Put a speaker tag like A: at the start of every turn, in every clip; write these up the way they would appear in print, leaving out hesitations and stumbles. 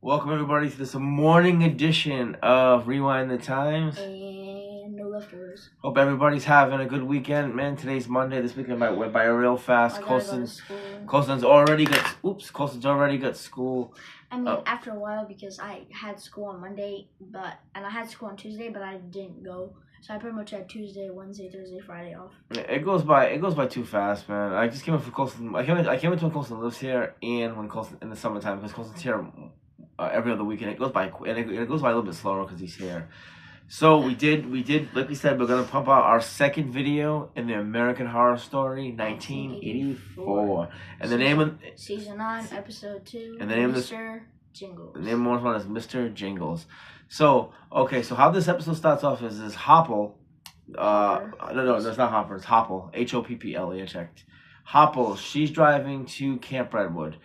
A: Welcome everybody to this morning edition of Rewind the Times.
B: And no leftovers.
A: Hope everybody's having a good weekend, man. Today's Monday. This weekend went by real fast.
B: I gotta go to school.
A: Colson's already got school.
B: I mean, after a while, because I had school on Monday, and I had school on Tuesday, but I didn't go. So I pretty much had Tuesday, Wednesday, Thursday, Friday off.
A: It goes by too fast, man. I just came in for Colson. I came into when Colson lives here, and when Colson in the summertime, because Colson's here every other weekend. It goes by it goes by a little bit slower because he's here. So we did like we said, we're gonna pump out our second video in the American Horror Story 1984, and the name of
B: Season 9, Episode 2.
A: And the name of
B: Mr. Jingles.
A: The name of one is Mr. Jingles. So okay, so how this episode starts off is Hopple. No, that's not Hopper. It's Hopple. Hopple. I checked. Hopple. She's driving to Camp Redwood.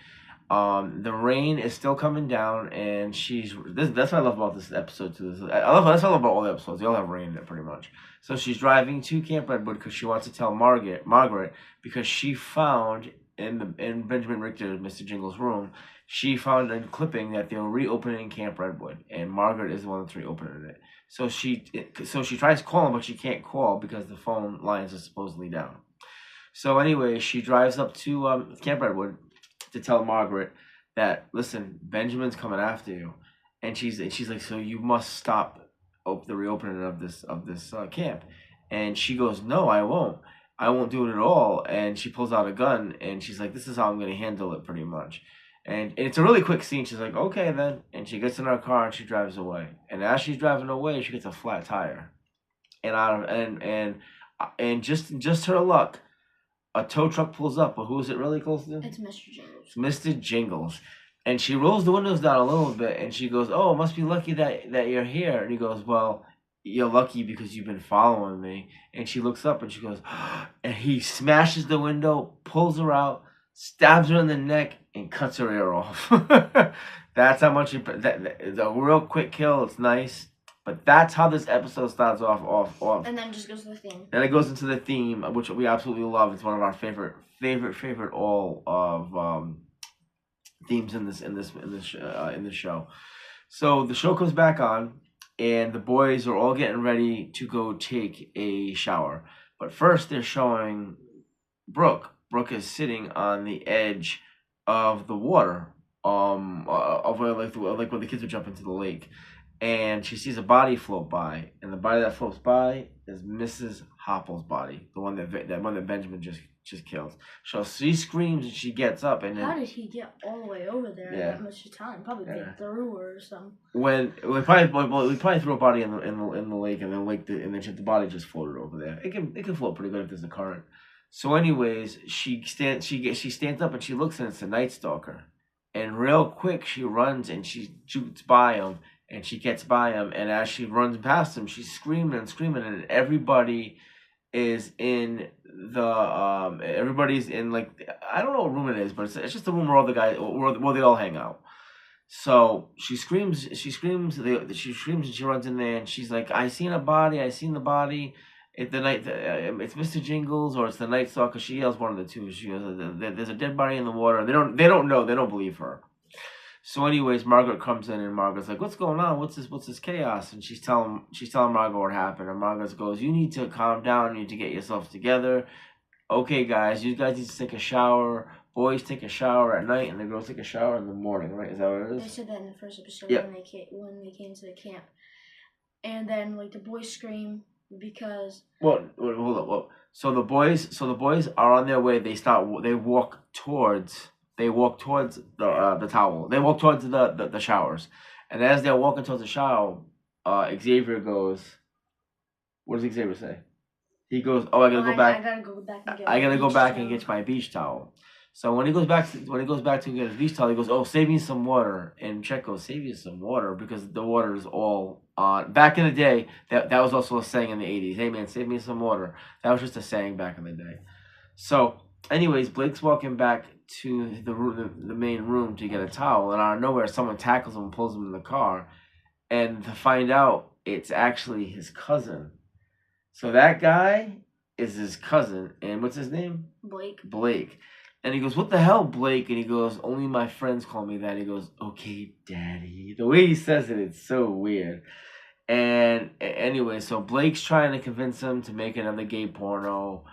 A: The rain is still coming down, and that's what I love about this episode too. That's what I love about all the episodes. They all have rain in it pretty much. So she's driving to Camp Redwood because she wants to tell Margaret, because she found in Benjamin Richter's Mr. Jingles' room, she found a clipping that they were reopening Camp Redwood, and Margaret is the one that's reopening it. So she tries calling, but she can't call because the phone lines are supposedly down. So anyway, she drives up to Camp Redwood to tell Margaret that, listen, Benjamin's coming after you, and she's like, so you must stop the reopening of this camp. And she goes, no, I won't do it at all. And she pulls out a gun, and she's like, this is how I'm going to handle it, pretty much. And it's a really quick scene. She's like, okay then, and she gets in her car and she drives away. And as she's driving away, she gets a flat tire, and just her luck, a tow truck pulls up. But who is it really close to?
B: It's Mr. Jingles.
A: It's Mr. Jingles. And she rolls the windows down a little bit, and she goes, oh, it must be lucky that you're here. And he goes, well, you're lucky because you've been following me. And she looks up and she goes, and he smashes the window, pulls her out, stabs her in the neck, and cuts her ear off. That's how much it's a real quick kill. It's nice. But that's how this episode starts off.
B: And then just goes to the theme.
A: Then it goes into the theme, which we absolutely love. It's one of our favorite all of themes in this show. So the show comes back on, and the boys are all getting ready to go take a shower. But first, they're showing Brooke. Brooke is sitting on the edge of the water, of where where the kids would jump into the lake. And she sees a body float by, and the body that floats by is Mrs. Hopple's body, the one that Benjamin just killed. So she screams and she gets up, and then,
B: how did he get all the way over there in that much time? Probably threw her or something.
A: We probably threw a body in the lake, and then the body just floated over there. It can float pretty good if there's a current. So anyways, she stands up and she looks, and it's a Night Stalker, and real quick she runs and she shoots by him. And she gets by him, and as she runs past him, she's screaming, and everybody is in everybody's in, like, I don't know what room it is, but it's just the room where all the guys where they all hang out. So she screams, and she runs in there, and she's like, I seen the body. It's Mr. Jingles, or it's the Night Stalker. She yells one of the two. She goes, there's a dead body in the water. They don't know. They don't believe her. So anyways, Margaret comes in, and Margaret's like, what's going on? What's this chaos? And she's telling Margaret what happened. And Margaret goes, you need to calm down. You need to get yourself together. Okay, guys, you guys need to take a shower. Boys take a shower at night, and the girls take a shower in the morning, right? Is that what it is?
B: They said that in the first episode.
A: Yep.
B: when they came to the camp. And then, like, the boys scream because...
A: Well, hold up. Well, so the boys are on their way. They walk towards the towel. They walk towards the showers. And as they're walking towards the shower, Xavier goes, what does Xavier say? He goes, oh, I gotta go back and get my beach towel. So when he goes back to get his beach towel, he goes, oh, save me some water. And Chet goes, save you some water, because the water is all on. Back in the day, that was also a saying in the 80s. Hey man, save me some water. That was just a saying back in the day. So anyways, Blake's walking back to the main room to get a towel, and out of nowhere, someone tackles him and pulls him in the car, and to find out it's actually his cousin. So that guy is his cousin, and what's his name?
B: Blake.
A: And he goes, "What the hell, Blake?" And he goes, "Only my friends call me that." He goes, "Okay, Daddy." The way he says it, it's so weird. And anyway, so Blake's trying to convince him to make another gay porno.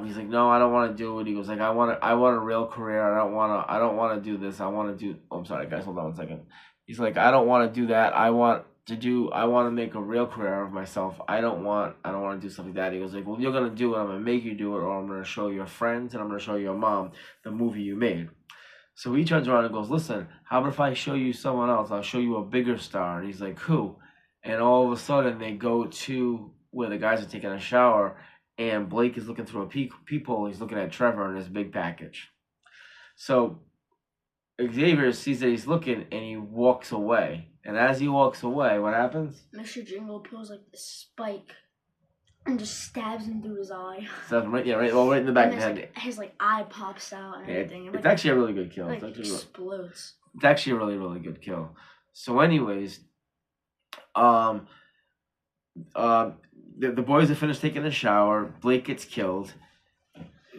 A: He's like, "No, I don't want to do it." He goes, "Like, I want a real career. I don't want to do this. I want to do." Oh, I'm sorry, guys. Hold on one second. He's like, "I don't want to do that. I want to make a real career out of myself. I don't want to do something like that." He goes, like, "Well, you're gonna do it. I'm gonna make you do it, or I'm gonna show your friends and I'm gonna show your mom the movie you made." So he turns around and goes, "Listen, how about if I show you someone else? I'll show you a bigger star." And he's like, "Who?" And all of a sudden, they go to where the guys are taking a shower, and Blake is looking through a peephole. He's looking at Trevor and his big package. So Xavier sees that he's looking, and he walks away. And as he walks away, what happens?
B: Mr. Jingle pulls like the spike and just stabs him through his eye.
A: So right, yeah, right, well, right in the back of the head.
B: Like, his like eye pops out and everything.
A: It's actually a really good kill.
B: Like, explodes.
A: It's actually a really, really good kill. So, anyways, the boys are finished taking a shower. Blake gets killed.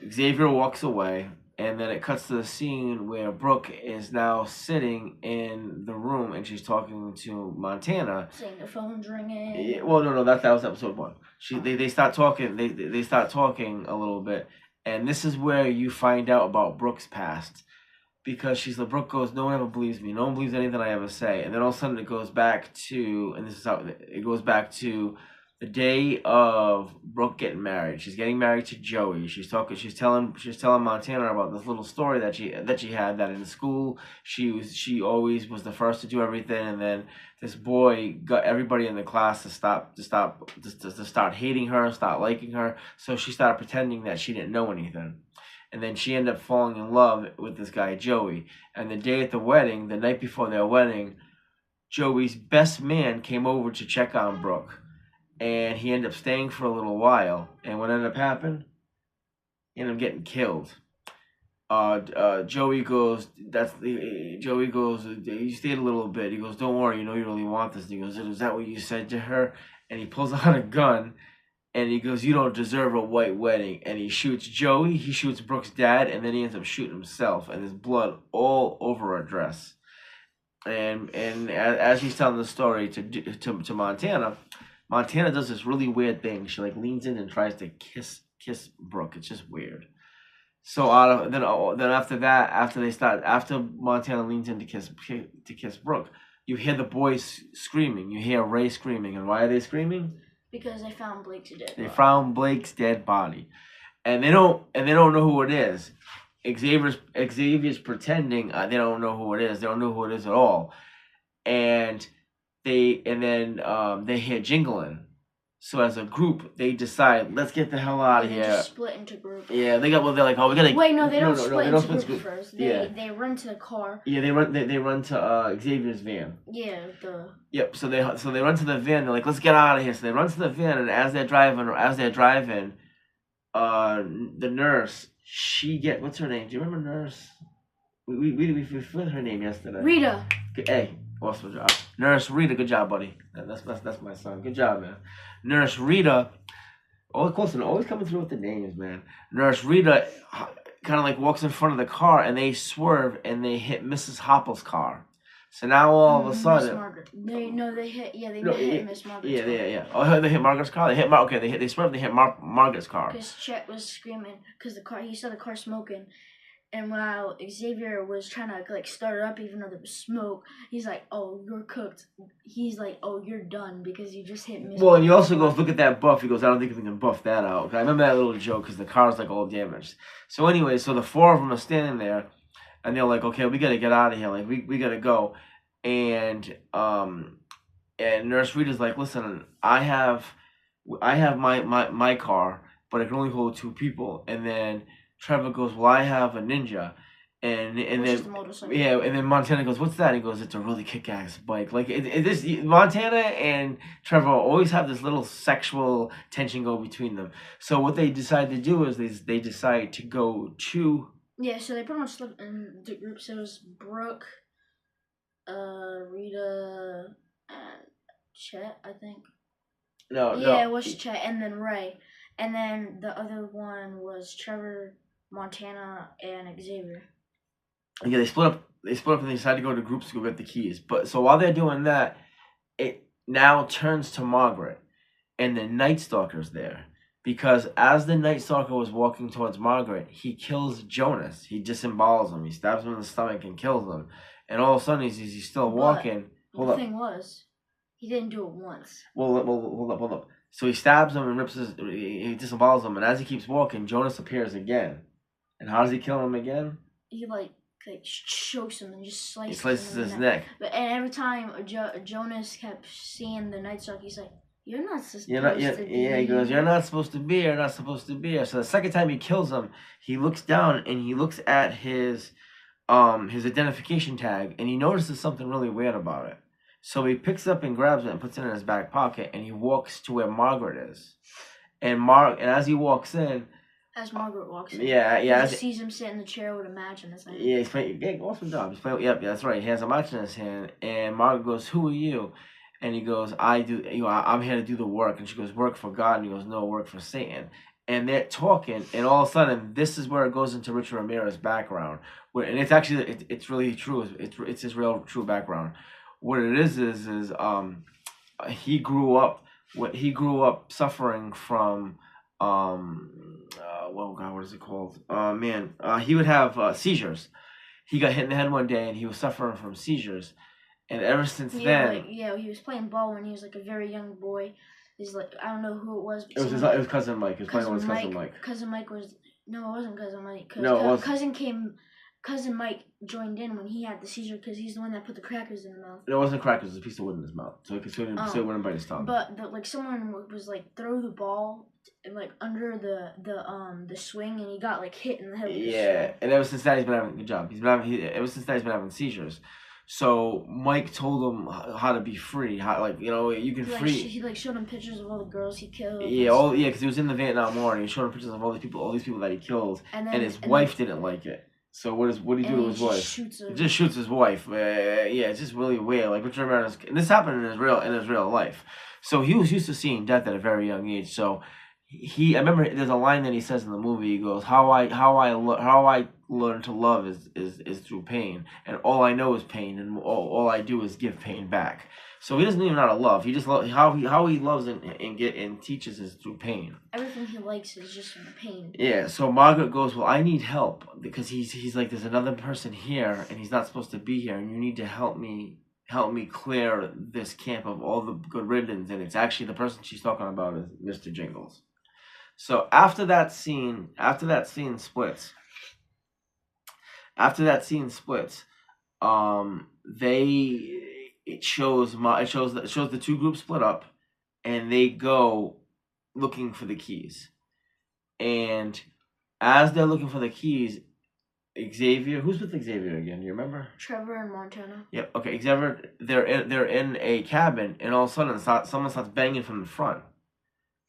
A: Xavier walks away, and then it cuts to the scene where Brooke is now sitting in the room, and she's talking to Montana.
B: Saying the phone's ringing.
A: Yeah, well, no, that was episode 1. They start talking. They start talking a little bit, and this is where you find out about Brooke's past. Because Brooke goes, "No one ever believes me. No one believes anything I ever say." And then all of a sudden it goes back to, and this is how it goes back to the day of Brooke getting married. She's getting married to Joey. She's telling Montana about this little story that she had, that in school she always was the first to do everything, and then this boy got everybody in the class to start hating her, start liking her. So she started pretending that she didn't know anything. And then she ended up falling in love with this guy, Joey. And the day at the wedding, the night before their wedding, Joey's best man came over to check on Brooke. And he ended up staying for a little while. And what ended up happening? He ended up getting killed. Joey goes, "You stayed a little bit." He goes, "Don't worry, you know you really want this." And he goes, "Is that what you said to her?" And he pulls out a gun. And he goes, "You don't deserve a white wedding." And he shoots Joey, he shoots Brooke's dad, and then he ends up shooting himself. And there's blood all over her dress. And as he's telling the story to Montana, Montana does this really weird thing. She like leans in and tries to kiss Brooke. It's just weird. So then after that, after Montana leans in to kiss Brooke, you hear the boys screaming. You hear Ray screaming. And why are they screaming?
B: Because they found Blake's dead body.
A: They found Blake's dead body, and they don't know who it is. Xavier's pretending they don't know who it is. They don't know who it is at all, and then they hear jingling. So as a group, they decide, let's get the hell out of here.
B: Just split into groups.
A: Yeah, they're like, oh, we gotta.
B: Wait, no, they don't split into groups first. They run to the car.
A: Yeah, they run to Xavier's van.
B: Yeah,
A: Yep. So they run to the van. They're like, let's get out of here. So they run to the van, and as they're driving, the nurse, what's her name? Do you remember nurse? We flew her name yesterday.
B: Rita.
A: Hey, awesome job, Nurse Rita. Good job, buddy. That's my son. Good job, man. Nurse Rita. Always coming through with the names, man. Nurse Rita kind of like walks in front of the car, and they swerve and they hit Mrs. Hopple's car. So now all of a sudden,
B: they hit Miss Margaret's car.
A: Yeah. Oh, they hit Margaret's car. They swerved. They hit Margaret's car.
B: Because Chet was screaming because he saw the car smoking. And while Xavier was trying to like start it up, even though there was smoke, he's like, "Oh, you're cooked." He's like, "Oh, you're done because you just hit me."
A: Well, and he also goes, "Look at that buff." He goes, "I don't think we can buff that out." I remember that little joke because the car's like all damaged. So anyway, so the four of them are standing there, and they're like, "Okay, we gotta get out of here. Like we gotta go." And Nurse Rita's like, "Listen, I have my car, but it can only hold 2 people." And then Trevor goes, "Well, I have a Ninja," and then Montana goes, "What's that?" And he goes, "It's a really kick-ass bike." Like Montana and Trevor always have this little sexual tension go between them. So what they decide to do is they decide to go to.
B: Yeah, so they pretty much split in the groups. It was Brooke, Rita, and Chet, I think.
A: No.
B: Yeah, it was Chet, and then Ray, and then the other one was Trevor, Montana and Xavier.
A: Yeah, they split up. They split up and they decided to go to groups to go get the keys. But so while they're doing that, it now turns to Margaret, and the Night Stalker's there. Because as the Night Stalker was walking towards Margaret, he kills Jonas. He disembowels him. He stabs him in the stomach and kills him. And all of a sudden, he's still walking.
B: The thing was, he didn't do it once.
A: Well, hold up. So he stabs him and he disembowels him. And as he keeps walking, Jonas appears again. And how does he kill him again?
B: He like chokes him and just slices.
A: He slices his neck.
B: And every time Jonas kept seeing the Night Stalker, he's like, "You're not supposed to be
A: Yeah, he goes, "You're not supposed to be here. You're not supposed to be here." So the second time he kills him, he looks down and he looks at his identification tag, and he notices something really weird about it. So he picks it up and grabs it and puts it in his back pocket, and he walks to where Margaret is. And as he walks in,
B: as Margaret walks in,
A: he
B: sees him sit in the chair with a match in his hand.
A: Yeah, he's playing. Yeah, awesome job. He's playing. Yep, that's right. He has a match in his hand, and Margaret goes, "Who are you?" And he goes, I'm here to do the work." And she goes, "Work for God?" And he goes, "No, work for Satan." And they're talking, and all of a sudden, this is where it goes into Richard Ramirez's background, and it's actually it's really true. It's his real true background. What it is he grew up suffering from what is it called? He would have seizures. He got hit in the head one day, and he was suffering from seizures. And ever since then,
B: he was playing ball when he was like a very young boy. He's like, I don't know who it was.
A: It was cousin Mike. He was playing with his cousin Mike.
B: Cousin Mike was it wasn't cousin Mike.
A: No, it was
B: Cousin Mike joined in when he had the seizure because he's the one that put the crackers in the mouth.
A: It wasn't crackers; it was a piece of wood in his mouth, so he wouldn't bite his tongue.
B: But someone was like throw the ball like under the swing, and he got like hit in the head.
A: Yeah, and ever since that he's been having a good job. Ever since that he's been having seizures. So Mike told him how to be free. You can free.
B: He showed him pictures of all the girls he killed.
A: Yeah, because he was in the Vietnam War, and he showed him pictures of all these people that he killed, and his wife didn't like it. So what did he do to his wife? He just shoots his wife. It's just really weird. Like Richard Ramirez, and this happened in his real life. So he was used to seeing death at a very young age. So I remember there's a line that he says in the movie. He goes, "How I learn to love is through pain, and all I know is pain, and all I do is give pain back." So he doesn't even know how to love. He just how he loves and teaches is through pain.
B: Everything he likes is just from pain.
A: Yeah. So Margaret goes, "Well, I need help because he's like there's another person here and he's not supposed to be here, and you need to help me clear this camp of all the good riddance." And it's actually the person she's talking about is Mr. Jingles. So after that scene splits. It shows the two groups split up, and they go looking for the keys. And as they're looking for the keys, Xavier, who's with Xavier again? Do you remember?
B: Trevor and Montana.
A: Yep. Okay. Xavier, they're in a cabin, and all of a sudden, someone starts banging from the front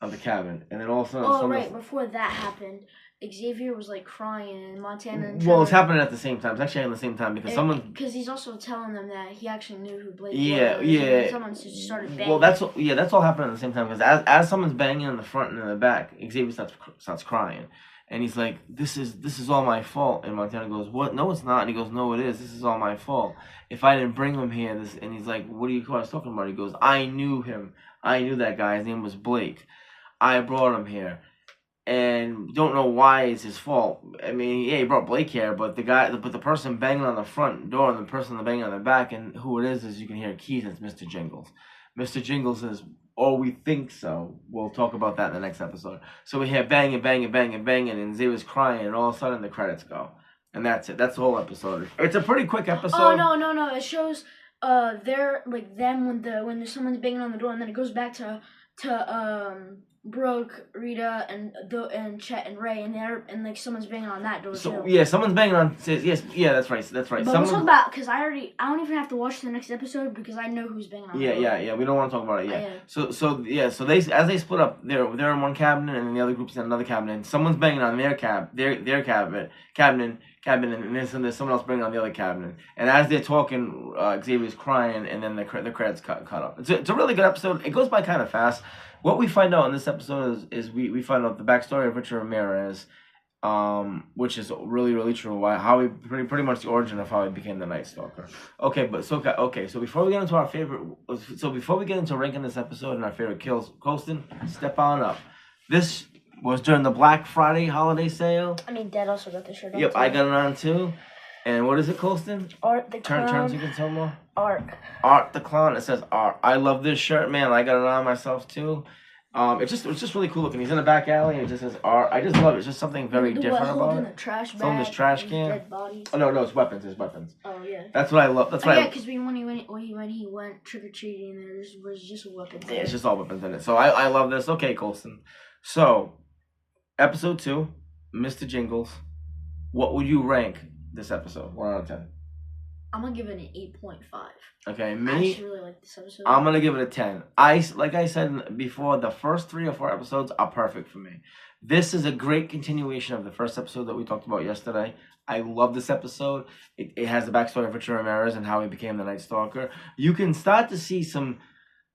A: of the cabin, and then all of a sudden,
B: before that happened, Xavier was like crying, and Montana and
A: Trevor, it's happening at the same time. It's actually at the same time because
B: he's also telling them that he actually knew who Blake
A: was. Yeah.
B: Someone just started banging.
A: Well, that's all happening at the same time because as someone's banging in the front and in the back, Xavier starts crying, and he's like, "This is all my fault." And Montana goes, "What? No, it's not." And he goes, "No, it is. This is all my fault. If I didn't bring him here, And he's like, "What are you guys talking about?" He goes, "I knew him. I knew that guy. His name was Blake. I brought him here, and don't know why it's his fault. I mean, yeah, he brought Blake here, but the person banging on the front door and the person banging on the back, and who it is you can hear keys. It's Mr. Jingles. Mr. Jingles is, we think so. We'll talk about that in the next episode. So we hear banging, banging, banging, banging, and Xavier's crying, and all of a sudden the credits go, and that's it. That's the whole episode. It's a pretty quick episode.
B: Oh no! It shows they're like them when someone's banging on the door, and then it goes back to Brooke, Rita, and Chet and Ray, and like someone's banging on that door too.
A: Yeah, someone's banging on. Yes, yeah, that's right. But
B: we'll talk about because I don't even have to watch the next episode because I know who's banging on.
A: Yeah. We don't want to talk about it yet. So they as they split up, they're in one cabinet and then the other group's in another cabinet. And someone's banging on their cabinet, and then there's someone else banging on the other cabinet. And as they're talking, Xavier's crying, and then the credits cut up. It's a really good episode. It goes by kind of fast. What we find out in this episode is we find out the backstory of Richard Ramirez, which is really really true. How he pretty much the origin of how he became the Night Stalker. Okay, but so okay, so before we get into our favorite, so before we get into ranking this episode and our favorite kills, Colston, step on up. This was during the Black Friday holiday sale.
B: I mean, Dad also got the shirt on.
A: Yep,
B: too.
A: I got it on too. And what is it, Colston?
B: Art the Clown.
A: Turn so you can tell more.
B: Art
A: the Clown. It says Art. I love this shirt, man. I got it on myself too. It's just really cool looking. He's in the back alley and it just says Art. I just love it. It's just something very different about it.
B: The trash bag.
A: Someone this trash can.
B: Dead bodies.
A: Oh no, it's weapons. It's weapons.
B: Oh yeah.
A: That's what I love. That's what
B: yeah, because when he went trick or treating, there was just weapons.
A: Yeah, it's just all weapons in it. So I love this. Okay, Colston. So, episode 2, Mr. Jingles. What would you rank this episode? 1 out of 10.
B: I'm gonna give it an 8.5.
A: Okay, me.
B: I actually really like this episode.
A: I'm gonna give it a 10. Like I said before, the first 3 or 4 episodes are perfect for me. This is a great continuation of the first episode that we talked about yesterday. I love this episode. It has the backstory of Richard Ramirez and how he became the Night Stalker. You can start to see some.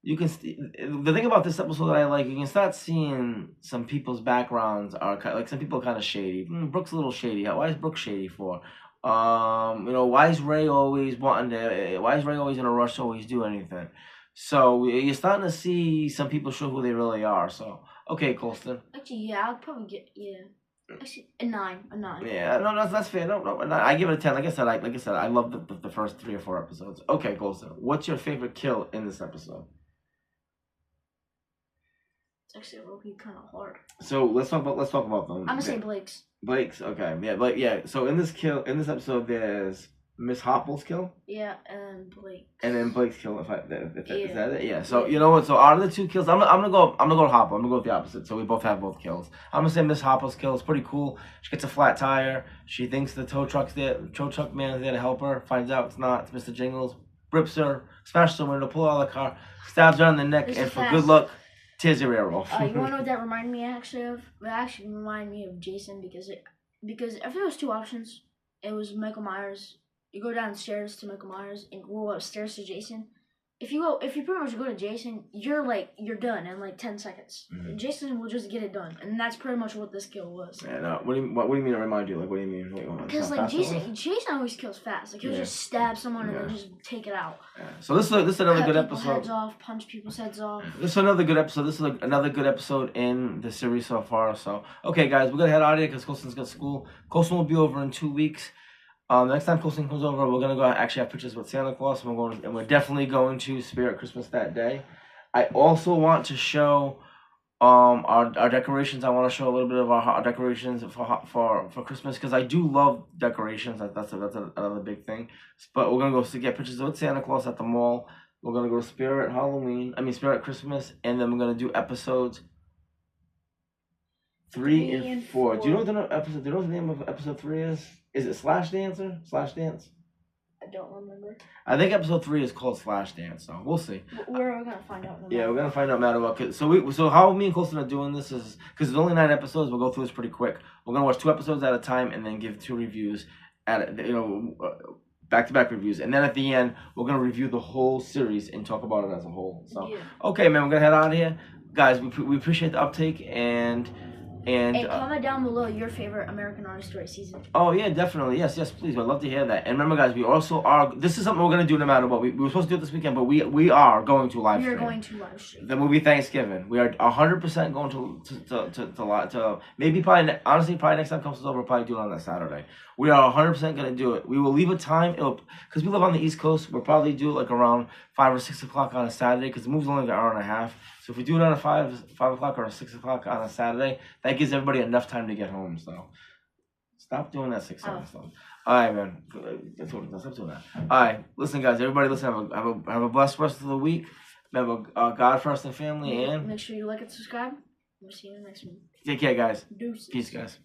A: The thing about this episode that I like, you can start seeing some people's backgrounds are like some people are kind of shady. Brooke's a little shady. Why is Brooke shady for? Why is Ray always in a rush to always do anything? So you're starting to see some people show who they really are. So okay, Colston.
B: Actually, yeah, I'll probably get Actually, a 9.
A: Yeah, no, that's fair. No, I give it a 10. Like I said, I love the first 3 or 4 episodes. Okay, Colston, what's your favorite kill in this episode?
B: It's actually really kind of hard.
A: So let's talk about them.
B: I'm gonna say Blake's.
A: Blake's, okay, yeah, but yeah. So in this episode, there's Miss Hopple's kill.
B: Yeah, and Blake.
A: And then Blake's kill. Is that it? Yeah. So you know what? So out of the 2 kills, I'm gonna go to Hopple. I'm gonna go with the opposite. So we both have both kills. I'm gonna say Miss Hopple's kill is pretty cool. She gets a flat tire. She thinks the tow truck man is there to help her. Finds out it's not. It's Mr. Jingles. Rips her, smashes her window, pull out of the car, stabs her on the neck, and for good luck, tears her ear off.
B: You want to know what that reminded me actually of? It actually reminded me of Jason because if there was 2 options, it was Michael Myers. You go downstairs to Michael Myers and go upstairs to Jason. If you pretty much go to Jason, you're done in like 10 seconds.
A: Mm-hmm.
B: Jason will just get it done, and that's pretty much what this kill was.
A: Yeah, no. What do you mean to remind you? Like, what do you mean?
B: Because like Jason always kills fast. Like he'll just stab someone and then just take it out.
A: Yeah. So this is another good episode.
B: Heads off, punch people's heads off.
A: This is another good episode. This is another good episode in the series so far. So okay, guys, we're gonna head out of here because Colston's got school. Colston will be over in 2 weeks. Next time Colston comes over, we're gonna go actually have pictures with Santa Claus, and we're definitely going to Spirit Christmas that day. I also want to show our decorations. I want to show a little bit of our decorations for Christmas because I do love decorations. That's another big thing. But we're gonna go to get pictures with Santa Claus at the mall. We're gonna go to Spirit Christmas, and then we're gonna do episodes 3 and 4. Do you know what the name of episode 3 is? Is it Slash Dancer? Slash Dance?
B: I don't remember.
A: I think episode 3 is called Slash Dance, so we'll see.
B: We're gonna find out.
A: We're gonna find out matter what. So how me and Colston are doing this is because there's only 9 episodes. We'll go through this pretty quick. We're gonna watch 2 episodes at a time and then give 2 reviews back-to-back reviews, and then at the end we're gonna review the whole series and talk about it as a whole. So okay, man, we're gonna head out of here, guys. We appreciate the uptake and
B: comment down below your favorite American Horror Story season. Oh
A: yeah, definitely. Yes, please. I'd love to hear that. And remember, guys, we also are. This is something we're gonna do no matter what. We were supposed to do it this weekend, but we are going to live stream.
B: We are going to live stream
A: the movie Thanksgiving. We are 100% going to maybe probably next time comes over, we'll probably do it on that Saturday. We are 100% gonna do it. We will leave a time. Because we live on the East Coast. We'll probably do it like around 5 or 6 o'clock on a Saturday because the movie's only like an hour and a half. So if we do it on a 5 o'clock or a 6 o'clock on a Saturday, that gives everybody enough time to get home. So stop doing that 6 hours. All right, man. Stop doing that. All right, listen, guys. Everybody, listen. Have a blessed rest of the week. Remember, God first and family, and
B: make sure you like and subscribe. We'll see you in the next one.
A: Take care, guys.
B: Deuces.
A: Peace, guys.